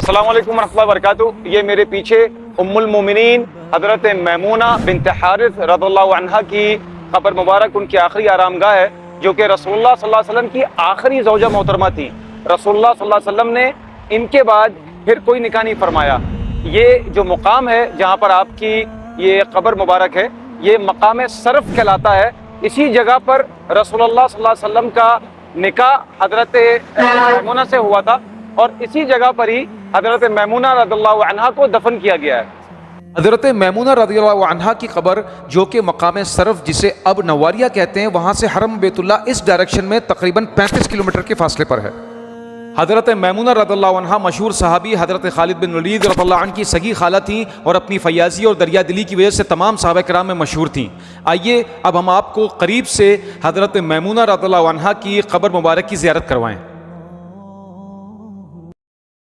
अस्सलाम वालेकुम रहमतुल्लाहि व बरकातुहू। ये मेरे पीछे उम्मुल मोमिनीन हज़रत मैमूना बिन्त हारिस रज़ियल्लाहु अन्हा की क़ब्र मुबारक, उनकी आखिरी आरामगाह है, जो कि रसूलुल्लाह सल्लल्लाहु अलैहि वसल्लम की आखिरी ज़ौजा मोहतरमा थी। रसूलुल्लाह सल्लल्लाहु अलैहि वसल्लम ने इनके बाद फिर कोई निकाह नहीं फरमाया। ये जो मुकाम है जहाँ पर आपकी ये क़ब्र मुबारक है, ये मकाम सरफ़ कहलाता है। इसी जगह पर रसूलुल्लाह सल्लल्लाहु अलैहि वसल्लम का निकाह हज़रत मैमूना से हुआ था और इसी जगह पर ही हज़रत मैमूना रज़ियल्लाहु अन्हा को दफन किया गया है। हज़रत मैमूना रज़ियल्लाहु अन्हा की क़ब्र, जो कि मकाम सरफ़ जिसे अब नवारिया कहते हैं, वहाँ से हरम बैतुल्लाह इस डायरेक्शन में तकरीबन 35 किलोमीटर के फासले पर है। हज़रत मैमूना रज़ियल्लाहु अन्हा मशहूर सहाबी हज़रत खालिद बिन वलीद रज़ियल्लाहु अन्हु की सगी खाला थी और अपनी फयाजी और दरिया दिली की वजह से तमाम सहाबा किराम में मशहूर थी। आइए अब हम आपको करीब से हज़रत मैमूना रज़ियल्लाहु अन्हा की क़ब्र मुबारक की ज़ियारत करवाएँ।